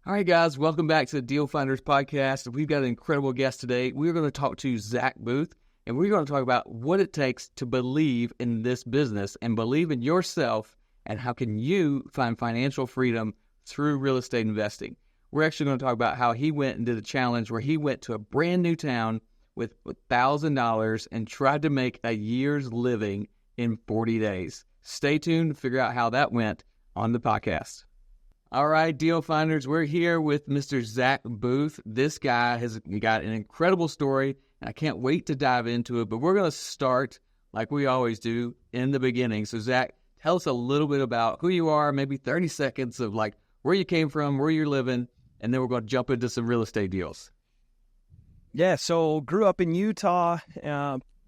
All right, guys, welcome back to the Deal Finders podcast. We've got an incredible guest today. We're going to talk to Zach Boothe, and we're going to talk about what it takes to believe in this business and believe in yourself, and how can you find financial freedom through real estate investing. We're actually going to talk about how he went and did a challenge where he went to a brand new town with $1,000 and tried to make a year's living in 40 days. Stay tuned to figure out how that went on the podcast. All right, Deal Finders, we're here with Mr. Zach Boothe. This guy has got an incredible story, and I can't wait to dive into it. But we're going to start, like we always do, in the beginning. So, Zach, tell us a little bit about who you are, maybe 30 seconds of like where you came from, where you're living, and then we're going to jump into some real estate deals. Yeah, so grew up in Utah.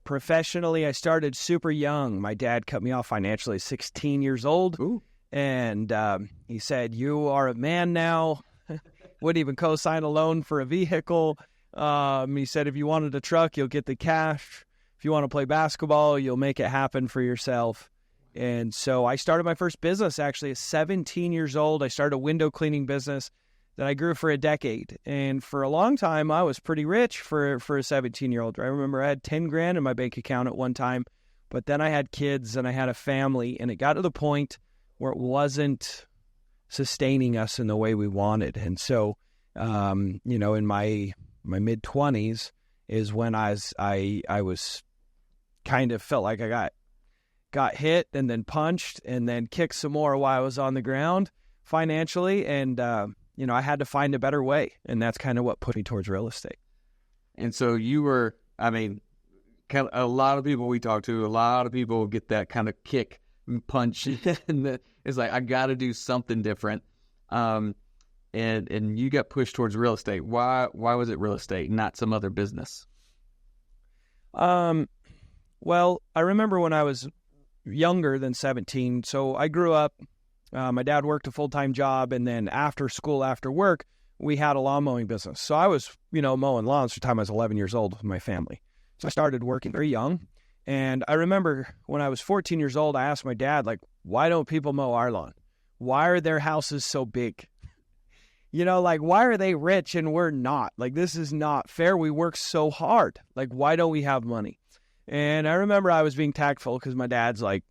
Professionally, I started super young. My dad cut me off financially at 16 years old. Ooh. And he said, "You are a man now." Wouldn't even co-sign a loan for a vehicle. He said, "If you wanted a truck, you'll get the cash. If you want to play basketball, you'll make it happen for yourself." And so I started my first business actually at 17 years old. I started a window cleaning business that I grew for a decade. And for a long time, I was pretty rich for a 17-year-old. I remember I had 10 grand in my bank account at one time, but then I had kids and I had a family, and it got to the point where it wasn't sustaining us in the way we wanted. And so, in my mid-20s is when I was kind of felt like I got hit and then punched and then kicked some more while I was on the ground financially. And, I had to find a better way. And that's kind of what put me towards real estate. And so you were, kind of a lot of people we talk to, a lot of people get that kind of kick and punch. And it's like, I got to do something different. And you got pushed towards real estate. Why was it real estate, not some other business? Well, I remember when I was younger than 17. So I grew up, my dad worked a full-time job, and then after school, after work, we had a lawn mowing business. So I was, mowing lawns from the time I was 11 years old with my family. So I started working very young. And I remember when I was 14 years old, I asked my dad, like, why don't people mow our lawn? Why are their houses so big? Why are they rich and we're not? Like, this is not fair. We work so hard. Like, why don't we have money? And I remember I was being tactful because my dad's like,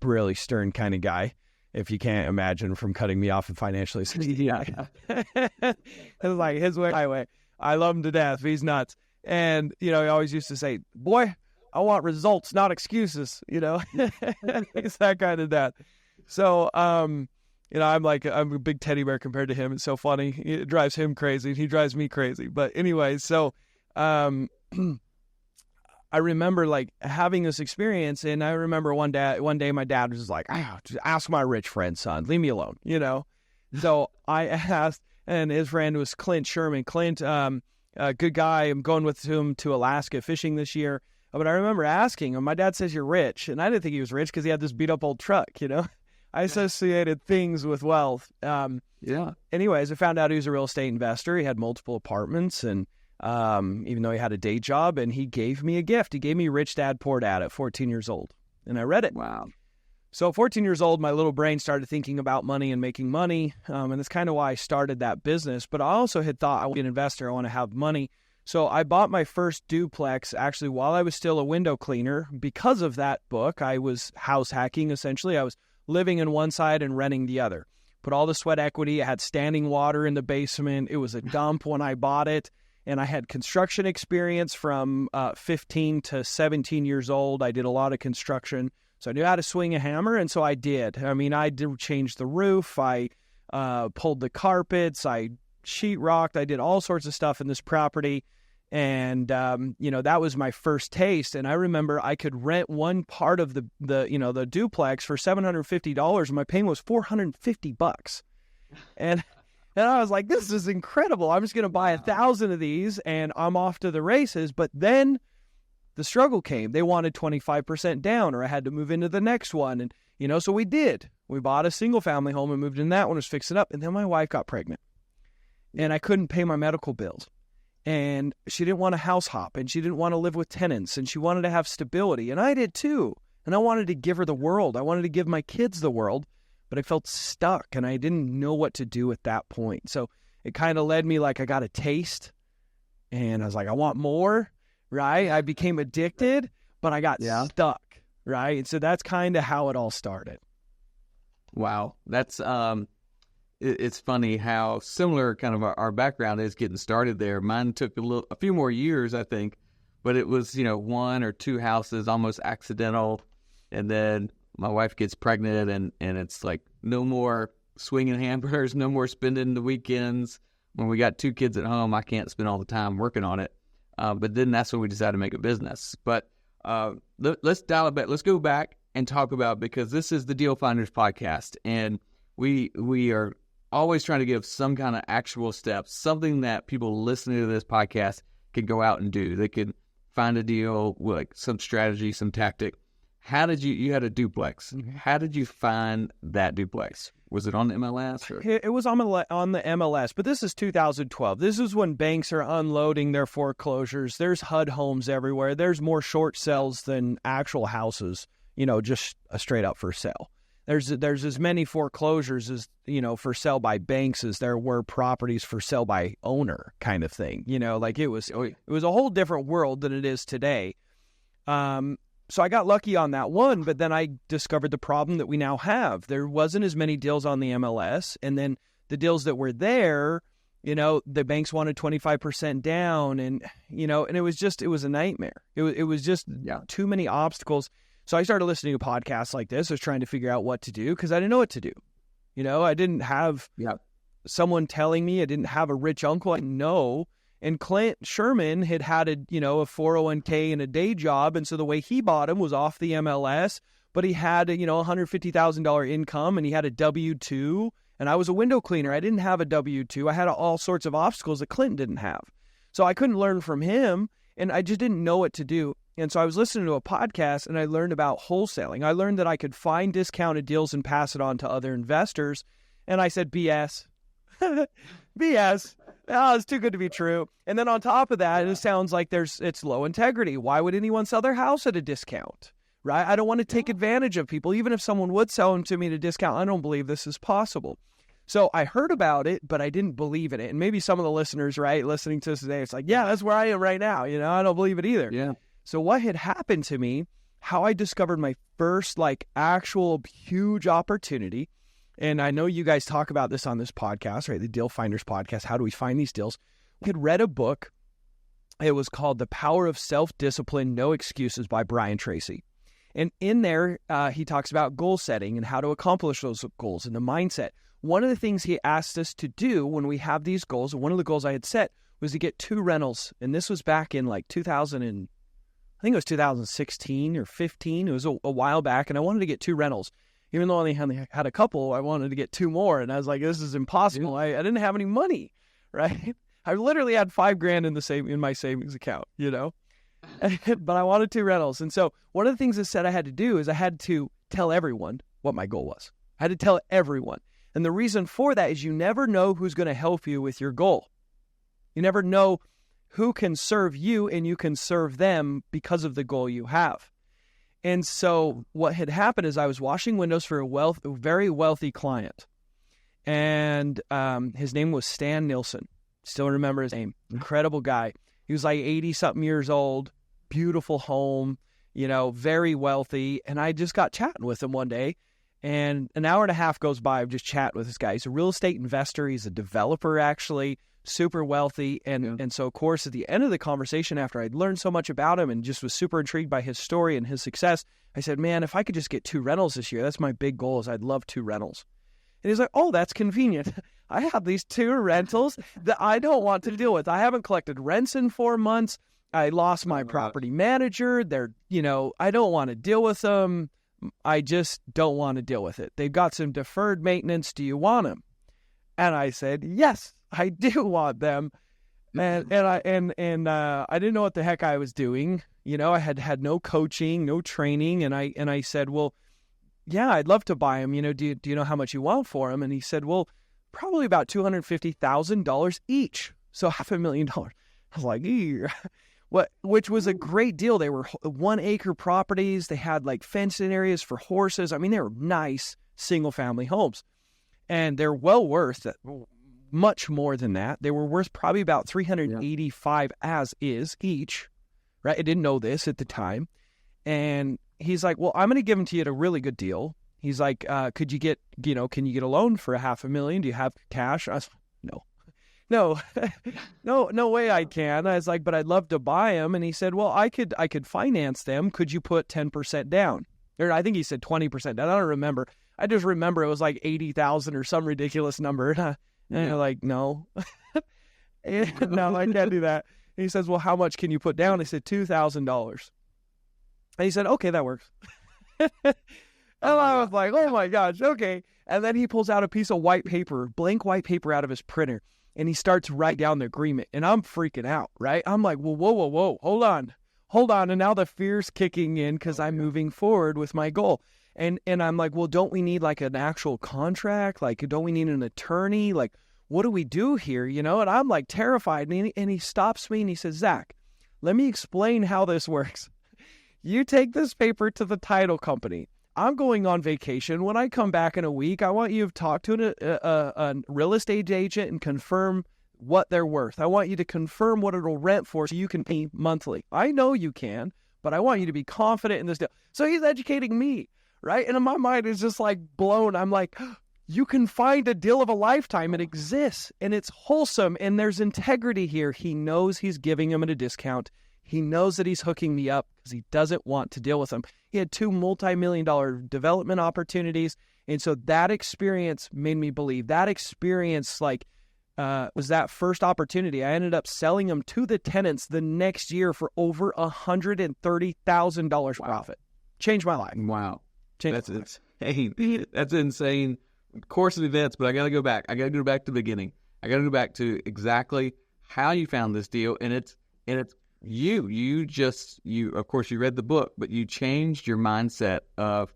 really stern kind of guy, if you can't imagine from cutting me off and financially. Yeah. It was like his way, my way. I love him to death. He's nuts. And, he always used to say, "Boy, I want results, not excuses," He's that kind of dad. So, I'm a big teddy bear compared to him. It's so funny. It drives him crazy. He drives me crazy. But anyway, so, I remember like having this experience, and I remember one day my dad was just like, just ask my rich friend, son, leave me alone, So I asked, and his friend was Clint Sherman. Clint, a good guy. I'm going with him to Alaska fishing this year. But I remember asking him, my dad says you're rich. And I didn't think he was rich because he had this beat up old truck, I associated things with wealth. Anyways, I found out he was a real estate investor. He had multiple apartments, and even though he had a day job, and he gave me a gift. He gave me Rich Dad, Poor Dad at 14 years old. And I read it. Wow. So 14 years old, my little brain started thinking about money and making money. And that's kind of why I started that business. But I also had thought I want to be an investor. I want to have money. So I bought my first duplex actually while I was still a window cleaner. Because of that book, I was house hacking essentially. I was living in one side and renting the other. Put all the sweat equity. I had standing water in the basement. It was a dump when I bought it. And I had construction experience from 15 to 17 years old. I did a lot of construction. So I knew how to swing a hammer, and so I did. I did change the roof. I pulled the carpets. I sheetrocked. I did all sorts of stuff in this property. And, that was my first taste. And I remember I could rent one part of the duplex for $750, and my payment was $450. And I was like, this is incredible. I'm just going to buy 1,000 of these and I'm off to the races. But then the struggle came. They wanted 25% down, or I had to move into the next one. And, so we did. We bought a single family home and moved in that one, was fixing up. And then my wife got pregnant and I couldn't pay my medical bills. And she didn't want to house hop, and she didn't want to live with tenants, and she wanted to have stability. And I did too. And I wanted to give her the world. I wanted to give my kids the world. but I felt stuck and I didn't know what to do at that point. So it kind of led me like I got a taste and I was like, I want more, right? I became addicted, but I got stuck, right? And so that's kind of how it all started. Wow. That's, it's funny how similar kind of our background is getting started there. Mine took a few more years, I think, but it was, one or two houses, almost accidental. And then my wife gets pregnant and it's like no more swinging hamburgers, no more spending the weekends. When we got two kids at home, I can't spend all the time working on it. But then that's when we decided to make a business. But let's dial it back. Let's go back and talk about, because this is the Deal Finders podcast, and we are always trying to give some kind of actual steps, something that people listening to this podcast can go out and do. They can find a deal, like some strategy, some tactic. How did you had a duplex. How did you find that duplex? Was it on the MLS? Or? It was on the MLS, but this is 2012. This is when banks are unloading their foreclosures. There's HUD homes everywhere. There's more short sales than actual houses, just a straight up for sale. There's as many foreclosures as, for sale by banks as there were properties for sale by owner kind of thing. Like it was a whole different world than it is today. So I got lucky on that one, but then I discovered the problem that we now have. There wasn't as many deals on the MLS, and then the deals that were there, the banks wanted 25% down, and it was a nightmare. It was just too many obstacles. So I started listening to podcasts like this. I was trying to figure out what to do because I didn't know what to do. I didn't have someone telling me. I didn't have a rich uncle I didn't know. And Clint Sherman had a 401k and a day job. And so the way he bought him was off the MLS, but he had $150,000 income and he had a W-2. And I was a window cleaner. I didn't have a W-2. I had all sorts of obstacles that Clinton didn't have. So I couldn't learn from him and I just didn't know what to do. And so I was listening to a podcast and I learned about wholesaling. I learned that I could find discounted deals and pass it on to other investors. And I said, BS. BS. Oh, it's too good to be true. And then on top of that, it sounds like it's low integrity. Why would anyone sell their house at a discount, right? I don't want to take advantage of people. Even if someone would sell them to me at a discount, I don't believe this is possible. So I heard about it, but I didn't believe in it. And maybe some of the listeners, right, listening to this today, it's like, yeah, that's where I am right now. I don't believe it either. Yeah. So what had happened to me, how I discovered my first actual huge opportunity. And I know you guys talk about this on this podcast, right? The Deal Finders podcast. How do we find these deals? We had read a book. It was called The Power of Self-Discipline, No Excuses by Brian Tracy. And in there, he talks about goal setting and how to accomplish those goals and the mindset. One of the things he asked us to do when we have these goals, and one of the goals I had set was to get 2 rentals. And this was back in 2000 and I think it was 2016 or 15. It was a while back. And I wanted to get 2 rentals. Even though I only had a couple, I wanted to get 2 more. And I was like, this is impossible. I didn't have any money, right? I literally had $5,000 in my savings account, but I wanted 2 rentals. And so one of the things that said I had to do is I had to tell everyone what my goal was. I had to tell everyone. And the reason for that is you never know who's going to help you with your goal. You never know who can serve you and you can serve them because of the goal you have. And so what had happened is I was washing windows for a very wealthy client. And his name was Stan Nilsson. Still remember his name. Incredible guy. He was like 80-something years old, beautiful home, very wealthy. And I just got chatting with him one day. And an hour and a half goes by of just chatting with this guy. He's a real estate investor. He's a developer, actually. Super wealthy. And so, of course, at the end of the conversation, after I'd learned so much about him and just was super intrigued by his story and his success, I said, man, if I could just get 2 rentals this year, that's my big goal is I'd love 2 rentals. And he's like, oh, that's convenient. I have these 2 rentals that I don't want to deal with. I haven't collected rents in 4 months. I lost my property manager. I don't want to deal with them. I just don't want to deal with it. They've got some deferred maintenance. Do you want them? And I said, yes. I do want them, and I didn't know what the heck I was doing. I had no coaching, no training, and I said, well, yeah, I'd love to buy them. Do you know how much you want for them? And he said, well, probably about $250,000 each, so $500,000. I was like, what? Which was a great deal. They were 1-acre properties. They had fenced-in areas for horses. I mean, they were nice, single family homes. And they're well worth much more than that. They were worth probably about 385 as is each, right? I didn't know this at the time. And he's like, well, I'm going to give them to you at a really good deal. He's like, can you get a loan for $500,000? Do you have cash? I was, no, no way I can. I was like, but I'd love to buy them. And he said, well, I could finance them. Could you put 10% down? Or I think he said 20% down. I don't remember. I just remember it was like 80,000 or some ridiculous number. And I'm like, no, no, I can't do that. And he says, well, how much can you put down? I said, $2,000. And he said, okay, that works. And I was like, oh my gosh, okay. And then he pulls out a piece of white paper, blank white paper out of his printer, and he starts to write down the agreement. And I'm freaking out, right? I'm like, well, whoa, hold on. And now the fear's kicking in because I'm moving forward with my goal. And I'm like, well, don't we need like an actual contract? Like, don't we need an attorney? Like, what do we do here? And I'm like terrified. And he stops me and he says, Zach, let me explain how this works. You take this paper to the title company. I'm going on vacation. When I come back in a week, I want you to talk to a real estate agent and confirm what they're worth. I want you to confirm what it'll rent for so you can pay monthly. I know you can, but I want you to be confident in this deal. So he's educating me, right? And my mind is just like blown. I'm like, you can find a deal of a lifetime. It exists and it's wholesome and there's integrity here. He knows he's giving him at a discount. He knows that he's hooking me up because he doesn't want to deal with them. He had 2 multi-million-dollar development opportunities. And so that experience made me believe. That experience was that first opportunity. I ended up selling them to the tenants the next year for over $130,000 profit. Changed my life. Wow. That's insane. That's insane course of events, but I got to go back. I got to go back to the beginning. I got to go back to exactly how you found this deal. And it's you of course you read the book, but you changed your mindset of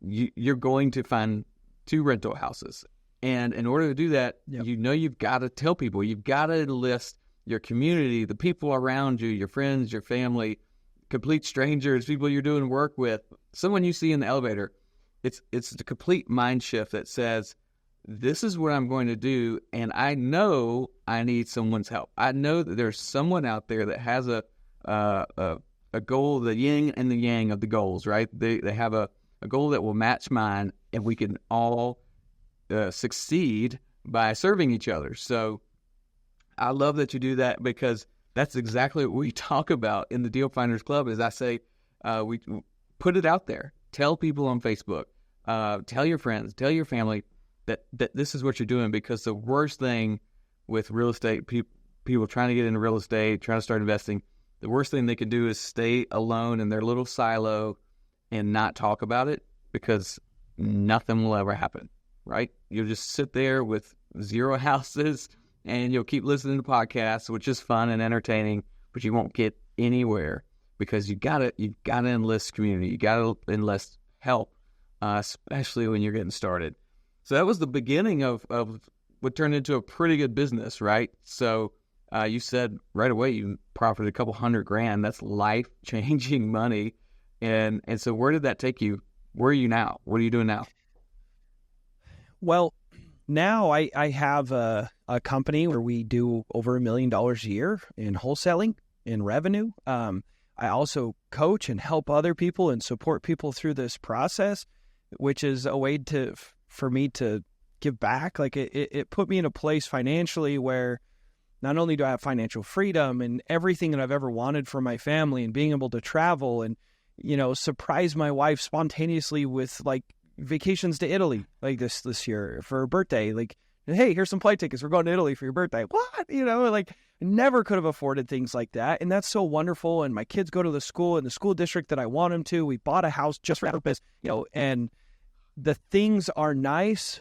you're going to find 2 rental houses. And in order to do that, you've got to tell people, you've got to enlist your community, the people around you, your friends, your family, complete strangers, people you're doing work with, someone you see in the elevator. It's the complete mind shift that says, this is what I'm going to do, and I know I need someone's help. I know that there's someone out there that has a goal, the yin and the yang of the goals, right? They have a goal that will match mine, and we can all succeed by serving each other. So I love that you do that because that's exactly what we talk about in the Deal Finders Club. As I say, we put it out there. Tell people on Facebook. Tell your friends. Tell your family that this is what you're doing, because the worst thing with real estate, people trying to get into real estate, trying to start investing, the worst thing they can do is stay alone in their little silo and not talk about it, because nothing will ever happen, right? You'll just sit there with 0 houses and you'll keep listening to podcasts, which is fun and entertaining, but you won't get anywhere because you've got to enlist community. You got to enlist help, especially when you're getting started. So that was the beginning of what turned into a pretty good business, right? So you said right away you profited a couple $100,000. That's life-changing money. And so where did that take you? Where are you now? What are you doing now? Well, now I have a company where we do over $1 million a year in wholesaling, in revenue. I also coach and help other people and support people through this process, which is a way for me to give back. Like it put me in a place financially where not only do I have financial freedom and everything that I've ever wanted for my family, and being able to travel and, surprise my wife spontaneously with like vacations to Italy, like this year for her birthday. Like, hey, here's some flight tickets. We're going to Italy for your birthday. What? Like never could have afforded things like that. And that's so wonderful. And my kids go to the school in the school district that I want them to. We bought a house just for our business, and the things are nice,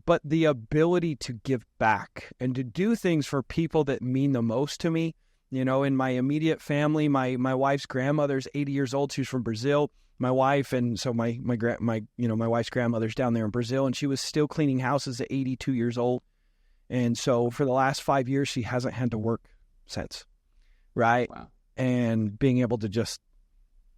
but the ability to give back and to do things for people that mean the most to me, in my immediate family, my wife's grandmother's 80 years old. She's from Brazil. My wife, and so my wife's grandmother's down there in Brazil, and she was still cleaning houses at 82 years old. And so for the last 5 years, she hasn't had to work since, right? Wow. And being able to just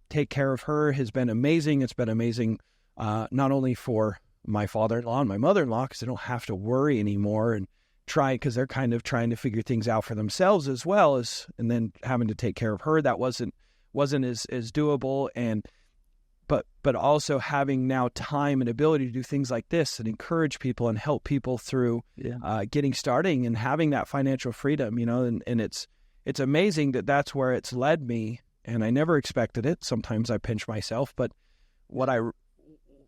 take care of her has been amazing. It's been amazing not only for my father-in-law and my mother-in-law, because they don't have to worry anymore and try, because they're kind of trying to figure things out for themselves as well as, and then having to take care of her. That wasn't as doable. And but also having now time and ability to do things like this and encourage people and help people through getting starting and having that financial freedom, and it's amazing that that's where it's led me. And I never expected it. Sometimes I pinch myself, but what I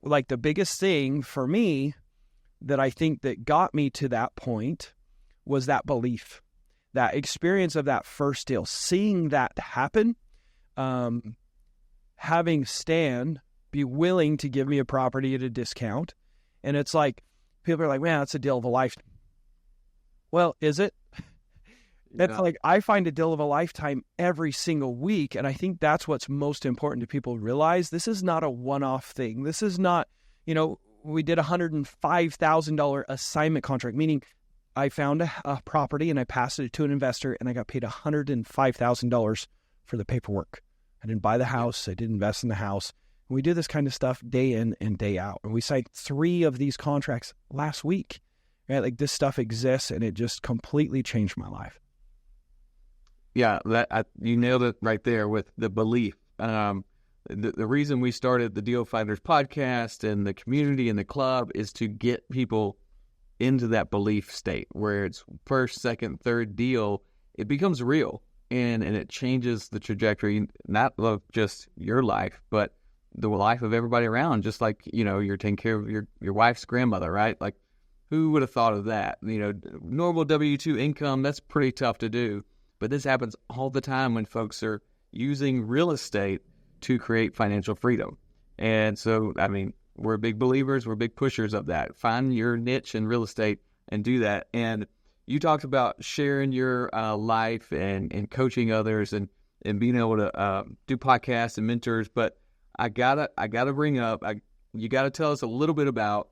like, the biggest thing for me that I think that got me to that point was that belief, that experience of that first deal, seeing that happen, having Stan be willing to give me a property at a discount. And it's like, people are like, man, that's a deal of a lifetime. Well, is it? It's like, I find a deal of a lifetime every single week. And I think that's what's most important to people realize. This is not a one-off thing. This is not, we did a $105,000 assignment contract, meaning I found a property and I passed it to an investor and I got paid $105,000 for the paperwork. I didn't buy the house. I didn't invest in the house. And we do this kind of stuff day in and day out. And we signed 3 of these contracts last week. Right? Like, this stuff exists, and it just completely changed my life. Yeah, you nailed it right there with the belief. The reason we started the Deal Finders podcast and the community and the club is to get people into that belief state where it's first, second, third deal, it becomes real, and it changes the trajectory, not of just your life, but the life of everybody around. Just like, you're taking care of your wife's grandmother, right? Like, who would have thought of that? Normal W-2 income, that's pretty tough to do. But this happens all the time when folks are using real estate to create financial freedom. And so, we're big believers, we're big pushers of that. Find your niche in real estate and do that. And you talked about sharing your life and coaching others and being able to do podcasts and mentors. But I gotta bring up, you gotta tell us a little bit about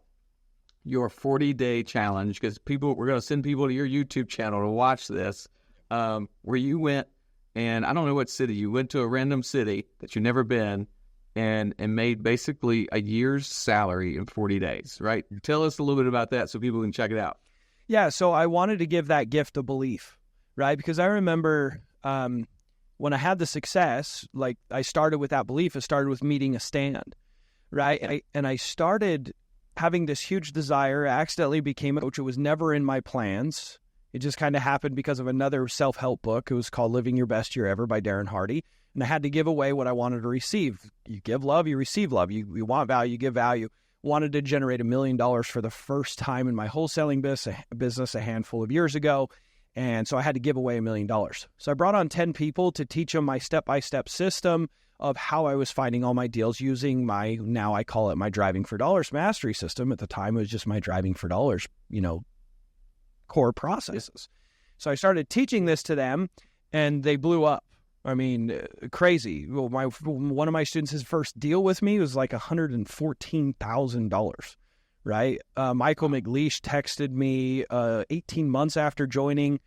your 40-day challenge, because we're going to send people to your YouTube channel to watch this. Where you went, and I don't know what city, you went to a random city that you've never been and made basically a year's salary in 40 days, right? Tell us a little bit about that so people can check it out. Yeah, so I wanted to give that gift of belief, right? Because I remember when I had the success, like, I started with that belief. It started with meeting a stand, right? And I started having this huge desire. I accidentally became a coach. It was never in my plans. It just kind of happened because of another self-help book. It was called Living Your Best Year Ever by Darren Hardy. And I had to give away what I wanted to receive. You give love, you receive love. You want value, you give value. Wanted to generate $1 million for the first time in my wholesaling business a handful of years ago. And so I had to give away $1 million. So I brought on 10 people to teach them my step-by-step system of how I was finding all my deals using now I call it my Driving for Dollars mastery system. At the time, it was just my Driving for Dollars, core processes. So I started teaching this to them, and they blew up. Crazy. Well, one of my students, his first deal with me was like $114,000, right? Michael McLeish texted me 18 months after joining.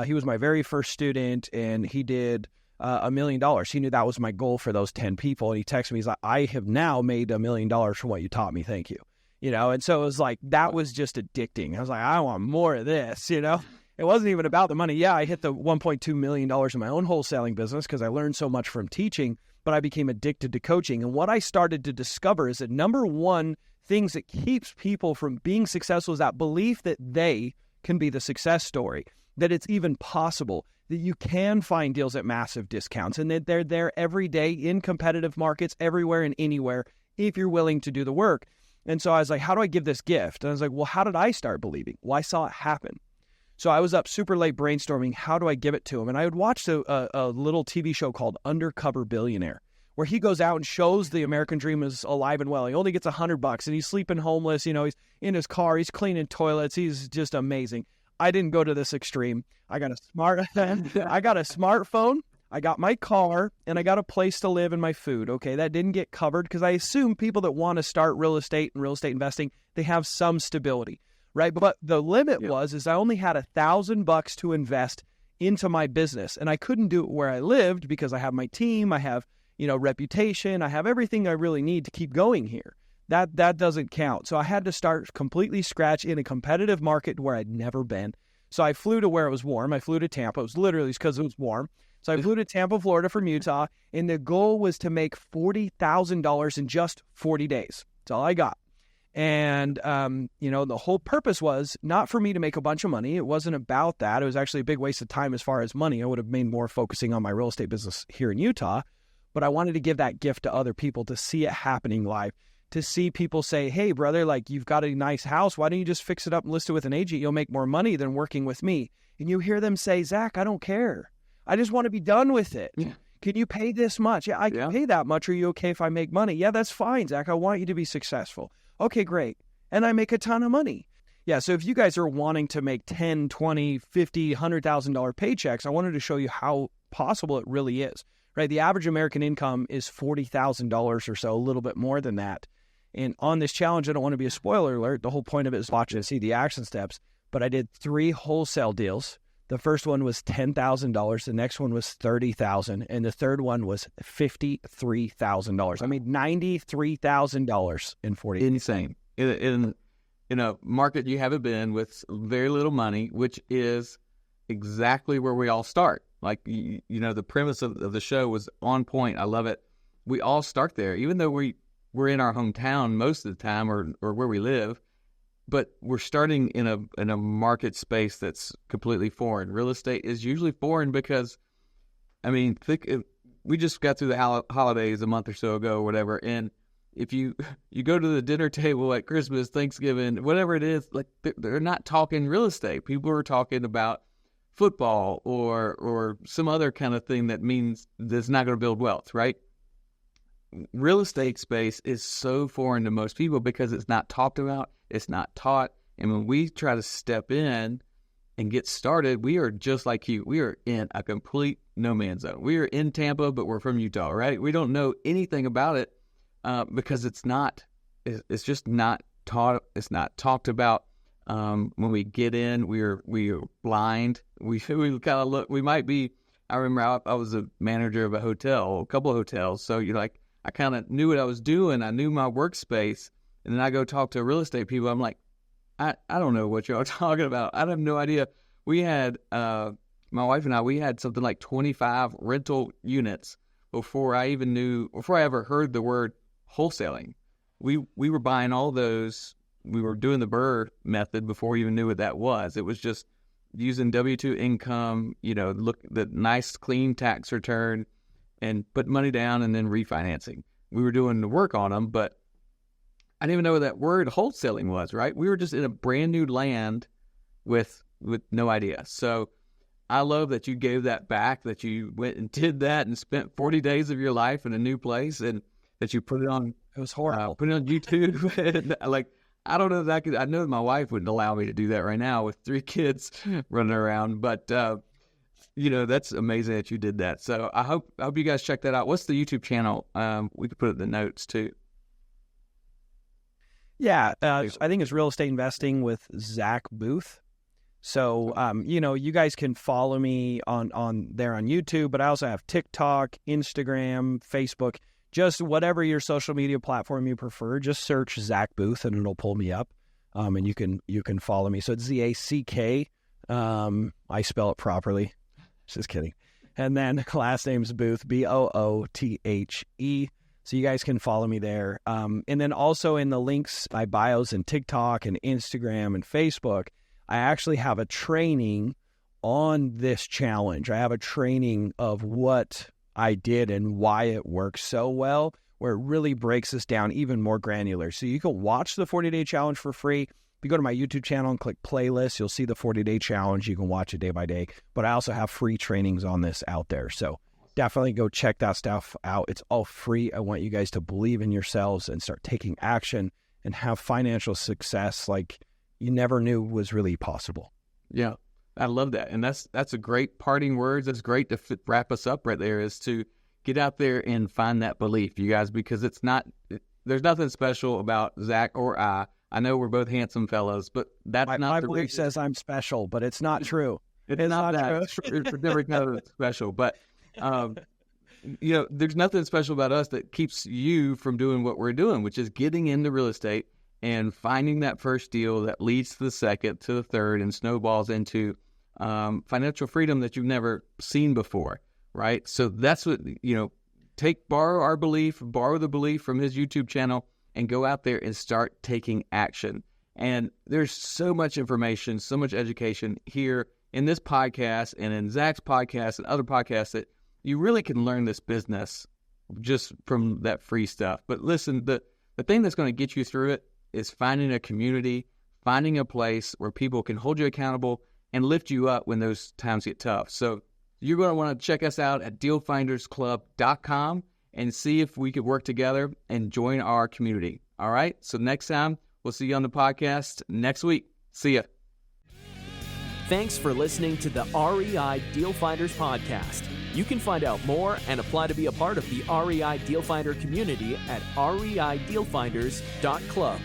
He was my very first student, and he did $1 million. He knew that was my goal for those 10 people, and he texted me. He's like, I have now made $1 million from what you taught me. Thank you. And so it was like, that was just addicting. I was like, I want more of this, It wasn't even about the money. Yeah, I hit the $1.2 million in my own wholesaling business because I learned so much from teaching, but I became addicted to coaching. And what I started to discover is that number one things that keeps people from being successful is that belief that they can be the success story, that it's even possible, that you can find deals at massive discounts, and that they're there every day in competitive markets everywhere and anywhere if you're willing to do the work. And so I was like, how do I give this gift? And I was like, well, how did I start believing? Well, I saw it happen. So I was up super late brainstorming, how do I give it to him? And I had watched a little TV show called Undercover Billionaire, where he goes out and shows the American dream is alive and well. He only gets $100 and he's sleeping homeless. He's in his car, he's cleaning toilets. He's just amazing. I didn't go to this extreme. I got a smartphone, I got my car, and I got a place to live and my food. Okay, that didn't get covered because I assume people that want to start real estate and real estate investing, they have some stability. Right. But the limit is I only had $1,000 to invest into my business, and I couldn't do it where I lived because I have my team, I have, reputation, I have everything I really need to keep going here. That doesn't count. So I had to start completely scratch in a competitive market where I'd never been. So I flew to where it was warm. I flew to Tampa. It was literally because it was warm. So I flew to Tampa, Florida from Utah, and the goal was to make $40,000 in just 40 days. That's all I got. And, the whole purpose was not for me to make a bunch of money. It wasn't about that. It was actually a big waste of time as far as money. I would have made more focusing on my real estate business here in Utah. But I wanted to give that gift to other people to see it happening live, to see people say, hey, brother, like you've got a nice house. Why don't you just fix it up and list it with an agent? You'll make more money than working with me. And you hear them say, Zach, I don't care. I just want to be done with it. Yeah. Can you pay this much? Yeah, I can pay that much. Are you okay if I make money? Yeah, that's fine, Zach. I want you to be successful. Okay, great. And I make a ton of money. Yeah, so if you guys are wanting to make $10, $20, $50, $100,000 paychecks, I wanted to show you how possible it really is, right? The average American income is $40,000 or so, a little bit more than that. And on this challenge, I don't want to be a spoiler alert. The whole point of it is watching and see the action steps. But I did 3 wholesale deals. The first one was $10,000. The next one was $30,000. And the third one was $53,000. I made $93,000 in 40 days. Insane. In a market you haven't been with very little money, which is exactly where we all start. Like, the premise of the show was on point. I love it. We all start there, even though we're in our hometown most of the time or where we live. But we're starting in a market space that's completely foreign. Real estate is usually foreign because, we just got through the holidays a month or so ago or whatever, and if you go to the dinner table at Christmas, Thanksgiving, whatever it is, like they're not talking real estate. People are talking about football or some other kind of thing that means that's not going to build wealth, right? Real estate space is so foreign to most people because it's not talked about, it's not taught. And when we try to step in and get started, we are just like you. We are in a complete no man's zone. We are in Tampa, but we're from Utah, right? We don't know anything about it because it's just not taught. It's not talked about. When we get in, we are blind. We kind of look. We might be. I remember I was a manager of a couple of hotels. So I kind of knew what I was doing. I knew my workspace. And then I go talk to real estate people. I'm like, I don't know what y'all talking about. I have no idea. We had, my wife and I, we had something like 25 rental units before I ever heard the word wholesaling. We were buying all those. We were doing the Burr method before we even knew what that was. It was just using W-2 income, look the nice clean tax return and put money down and then refinancing. We were doing the work on them, but I didn't even know what that word wholesaling was, right? We were just in a brand new land with no idea. So I love that you gave that back, that you went and did that and spent 40 days of your life in a new place and that you put it on. It was horrible. Put it on YouTube. And, I don't know if I know my wife wouldn't allow me to do that right now with 3 kids running around, but that's amazing that you did that. So I hope you guys check that out. What's the YouTube channel? We could put it in the notes too. Yeah, I think it's Real Estate Investing with Zach Boothe. So, you guys can follow me on there on YouTube, but I also have TikTok, Instagram, Facebook, just whatever your social media platform you prefer. Just search Zach Boothe and it'll pull me up, and you can follow me. So it's ZACK. I spell it properly. Just kidding. And then last name's Boothe, Boothe. So you guys can follow me there. And then also in the links, my bios and TikTok and Instagram and Facebook, I actually have a training on this challenge. I have a training of what I did and why it works so well, where it really breaks this down even more granular. So you can watch the 40-day challenge for free. If you go to my YouTube channel and click playlists, you'll see the 40-day challenge. You can watch it day by day. But I also have free trainings on this out there. So definitely go check that stuff out. It's all free. I want you guys to believe in yourselves and start taking action and have financial success like you never knew was really possible. Yeah, I love that. And that's a great parting words. That's great to wrap us up right there, is to get out there and find that belief, you guys, because there's nothing special about Zach or I. I know we're both handsome fellows, but that's not my belief says I'm special, but it's not true. It's not that. True. It's never kind of special, but there's nothing special about us that keeps you from doing what we're doing, which is getting into real estate and finding that first deal that leads to the second, to the third, and snowballs into financial freedom that you've never seen before, right? So that's what, borrow the belief from his YouTube channel and go out there and start taking action. And there's so much information, so much education here in this podcast and in Zach's podcast and other podcasts that you really can learn this business just from that free stuff. But listen, the thing that's going to get you through it is finding a community, finding a place where people can hold you accountable and lift you up when those times get tough. So you're going to want to check us out at dealfindersclub.com and see if we could work together and join our community. All right? So next time, we'll see you on the podcast next week. See ya. Thanks for listening to the REI Deal Finders podcast. You can find out more and apply to be a part of the REI Deal Finder community at reidealfinders.club.